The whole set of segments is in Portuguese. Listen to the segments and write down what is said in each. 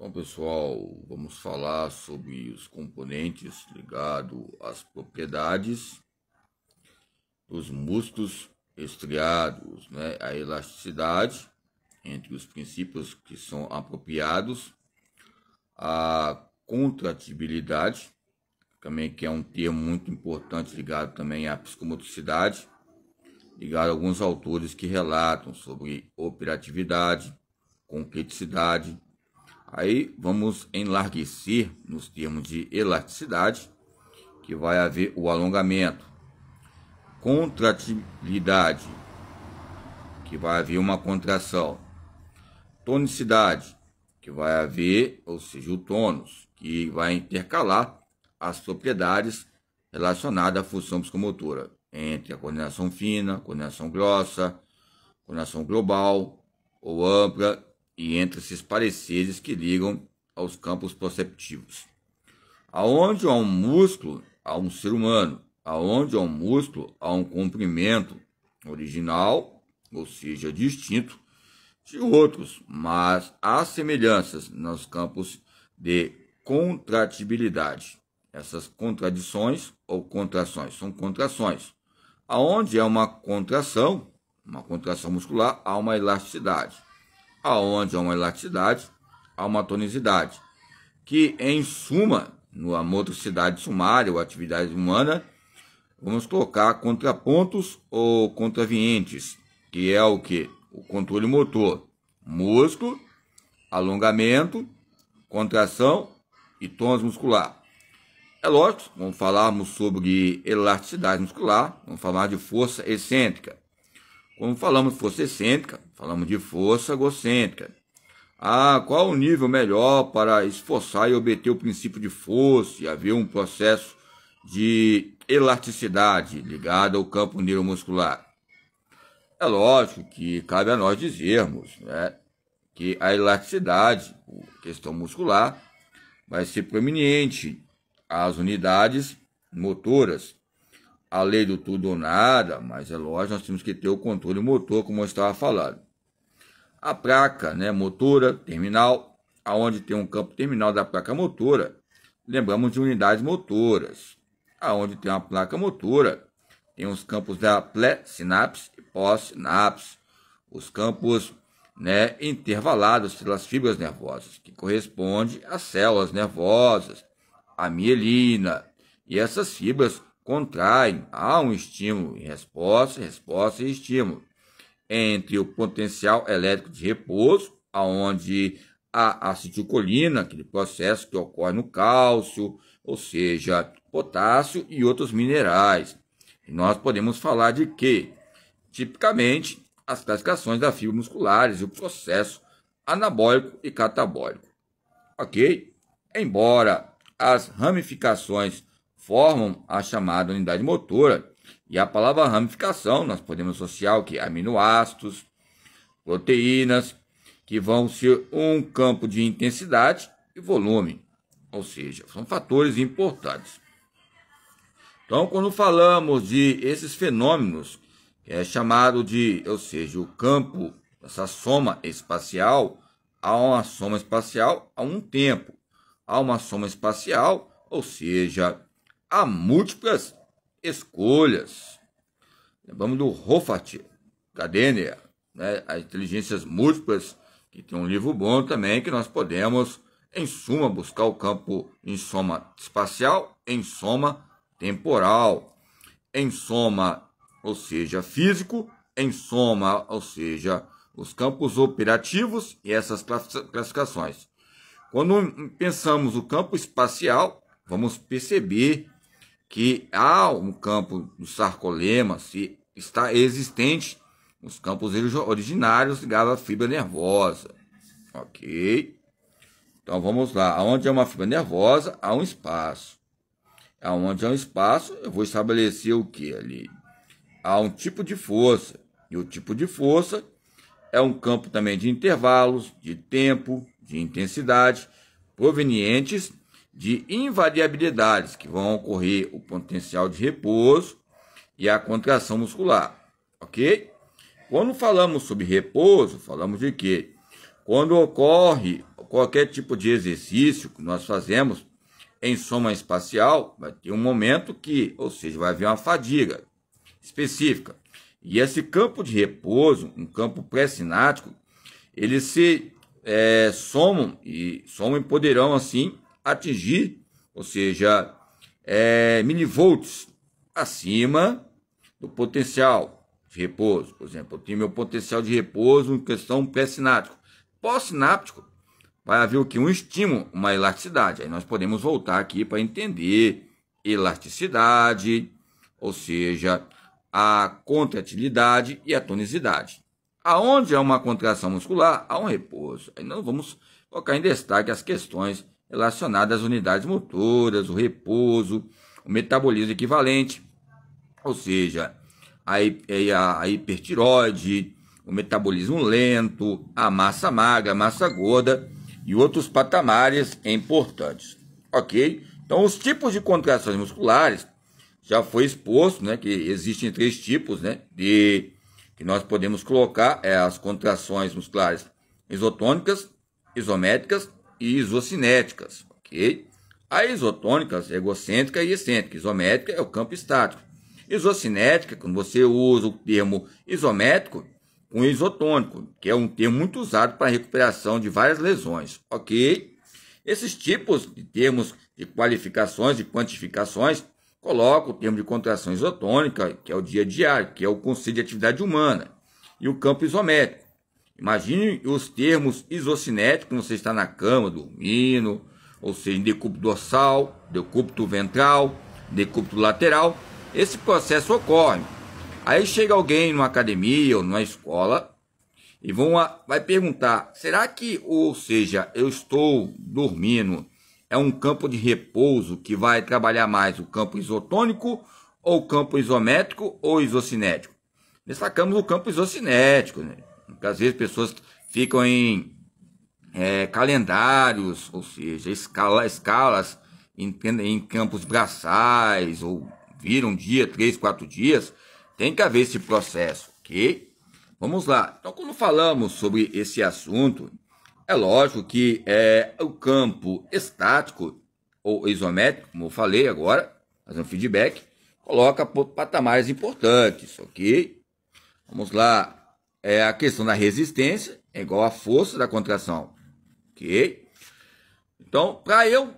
Bom, pessoal, vamos falar sobre os componentes ligados às propriedades dos músculos estriados, a elasticidade, entre os princípios que são apropriados, a contratibilidade, também que é um termo muito importante ligado também à psicomotricidade, ligado a alguns autores que relatam sobre operatividade, concreticidade. Aí vamos enlarguecer nos termos de elasticidade, que vai haver o alongamento, contratibilidade, que vai haver uma contração, tonicidade, que vai haver, ou seja, o tônus, que vai intercalar as propriedades relacionadas à função psicomotora, entre a coordenação fina, coordenação grossa, coordenação global ou ampla, e entre esses pareceres que ligam aos campos perceptivos. Aonde há um músculo, há um ser humano. Aonde há um músculo, há um comprimento original, ou seja, distinto de outros, mas há semelhanças nos campos de contratibilidade. Essas contradições ou contrações são contrações. Aonde há uma contração muscular, há uma elasticidade. Aonde há uma elasticidade, há uma tonicidade, que em suma, na motricidade sumária ou atividade humana, vamos colocar contrapontos ou contravientes, que é o que? O controle motor, músculo, alongamento, contração e tônus muscular. É lógico, vamos falarmos sobre elasticidade muscular, vamos falar de força excêntrica. Quando falamos de força excêntrica, falamos de força egocêntrica. Qual o nível melhor para esforçar e obter o princípio de força e haver um processo de elasticidade ligado ao campo neuromuscular? É lógico que cabe a nós dizermos que a elasticidade, questão muscular, vai ser proeminente às unidades motoras. A lei do tudo ou nada, mas é lógico, nós temos que ter o controle motor, como eu estava falando. A placa motora terminal, aonde tem um campo terminal da placa motora, lembramos de unidades motoras. Aonde tem uma placa motora, tem os campos da pré-sinapse e pós-sinapse, os campos intervalados pelas fibras nervosas, que correspondem às células nervosas, a mielina, e essas fibras contraem, há um estímulo e resposta e estímulo. Entre o potencial elétrico de repouso, onde a acetilcolina, aquele processo que ocorre no cálcio, ou seja, potássio e outros minerais. E nós podemos falar de que, tipicamente, as classificações das fibras musculares e o processo anabólico e catabólico. Ok? Embora as ramificações formam a chamada unidade motora, e a palavra ramificação nós podemos associar o que? Aminoácidos, proteínas, que vão ser um campo de intensidade e volume, ou seja, são fatores importantes. Então, quando falamos de esses fenômenos, é chamado de, ou seja, o campo, essa soma espacial, há uma soma espacial há um tempo, há uma soma espacial, ou seja, há múltiplas escolhas. Lembramos do Rorschach, Gardner, as inteligências múltiplas, que tem um livro bom também, que nós podemos, em suma, buscar o campo em soma espacial, em soma temporal, em soma, ou seja, físico, em soma, ou seja, os campos operativos e essas classificações. Quando pensamos o campo espacial, vamos perceber que há um campo do sarcolema, se está existente os campos originários ligados à fibra nervosa. Ok? Então vamos lá. Onde é uma fibra nervosa, há um espaço. Onde há um espaço, eu vou estabelecer o que ali? Há um tipo de força. E o tipo de força é um campo também de intervalos, de tempo, de intensidade, provenientes de invariabilidades que vão ocorrer o potencial de repouso e a contração muscular, ok? Quando falamos sobre repouso, falamos de quê? Quando ocorre qualquer tipo de exercício que nós fazemos em soma espacial, vai ter um momento que, ou seja, vai haver uma fadiga específica. E esse campo de repouso, um campo pré-sináptico, eles se somam e poderão, assim, atingir, ou seja, milivolts acima do potencial de repouso. Por exemplo, eu tenho meu potencial de repouso em questão pré-sináptico. Pós-sináptico, vai haver o que? Um estímulo, uma elasticidade. Aí nós podemos voltar aqui para entender elasticidade, ou seja, a contratilidade e a tonicidade. Aonde há uma contração muscular, há um repouso. Aí nós vamos colocar em destaque as questões relacionadas às unidades motoras, o repouso, o metabolismo equivalente, ou seja, a hipertiroide, o metabolismo lento, a massa magra, a massa gorda e outros patamares importantes. Ok? Então, os tipos de contrações musculares já foi exposto, né, que existem 3 tipos, né, que nós podemos colocar as contrações musculares isotônicas, isométricas e isocinéticas. Ok? A isotônica é egocêntrica e excêntrica. Isométrica é o campo estático. Isocinética, quando você usa o termo isométrico com isotônico, que é um termo muito usado para a recuperação de várias lesões. Ok? Esses tipos de termos de qualificações, de quantificações, colocam o termo de contração isotônica, que é o dia a dia, que é o conceito de atividade humana, e o campo isométrico. Imagine os termos isocinéticos, quando você está na cama, dormindo, ou seja, em decúbito dorsal, decúbito ventral, decúbito lateral. Esse processo ocorre. Aí chega alguém numa academia ou numa escola e vai perguntar, será que, ou seja, eu estou dormindo, é um campo de repouso que vai trabalhar mais o campo isotônico ou o campo isométrico ou isocinético? Destacamos o campo isocinético, né? Porque às vezes pessoas ficam em calendários, ou seja, escalas em campos braçais, ou viram um dia, 3, 4 dias, tem que haver esse processo, ok? Vamos lá. Então, quando falamos sobre esse assunto, é lógico que o campo estático ou isométrico, como eu falei agora, fazendo feedback, coloca patamares importantes, ok? Vamos lá. A questão da resistência é igual à força da contração, ok? Então, para eu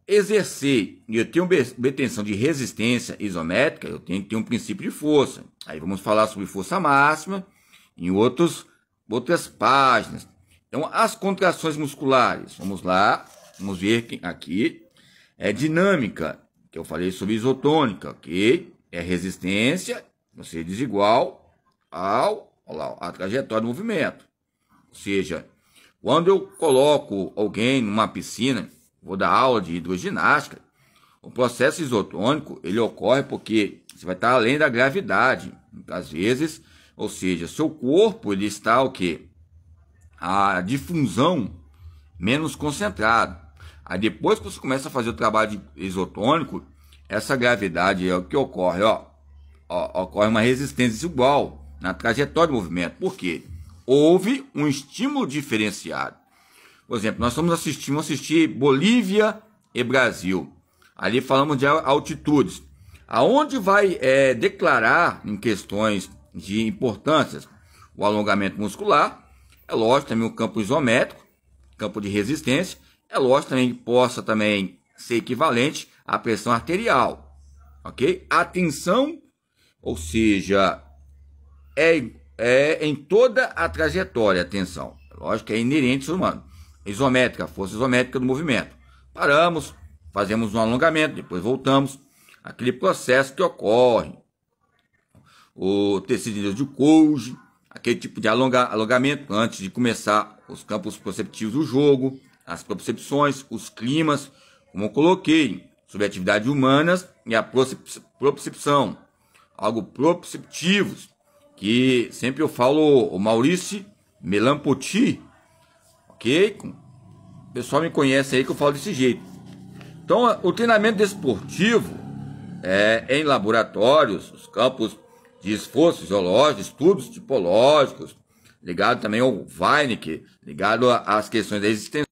exercer e eu tenho obtenção de resistência isométrica, eu tenho que ter um princípio de força. Aí vamos falar sobre força máxima em outras páginas. Então, as contrações musculares, vamos lá, vamos ver aqui, dinâmica, que eu falei sobre isotônica, ok? É resistência, você desigual à trajetória do movimento. Ou seja, quando eu coloco alguém numa piscina, vou dar aula de hidroginástica, o processo isotônico, ele ocorre porque você vai estar além da gravidade, às vezes, ou seja, seu corpo, ele está o quê? A difusão menos concentrada. Aí depois que você começa a fazer o trabalho isotônico, essa gravidade é o que ocorre, ocorre uma resistência igual na trajetória do movimento. Por quê? Houve um estímulo diferenciado. Por exemplo, nós vamos assistir Bolívia e Brasil. Ali falamos de altitudes. Aonde vai declarar em questões de importância o alongamento muscular, é lógico também o campo isométrico, campo de resistência, é lógico também que possa também ser equivalente à pressão arterial, ok? A tensão, ou seja, em toda a trajetória, a tensão, lógico que é inerente ao ser humano. Isométrica, força isométrica do movimento. Paramos, fazemos um alongamento, depois voltamos. Aquele processo que ocorre. O tecido de Golgi, aquele tipo de alongamento antes de começar os campos proceptivos do jogo, as propriocepções, os climas, como eu coloquei, sobre atividades humanas e a propriocepção. Algo proprioceptivos, que sempre eu falo o Maurice Merleau-Ponty, ok? O pessoal me conhece aí que eu falo desse jeito. Então, o treinamento desportivo em laboratórios, os campos de esforço fisiológico, estudos tipológicos, ligado também ao Wernicke, ligado às questões da existência.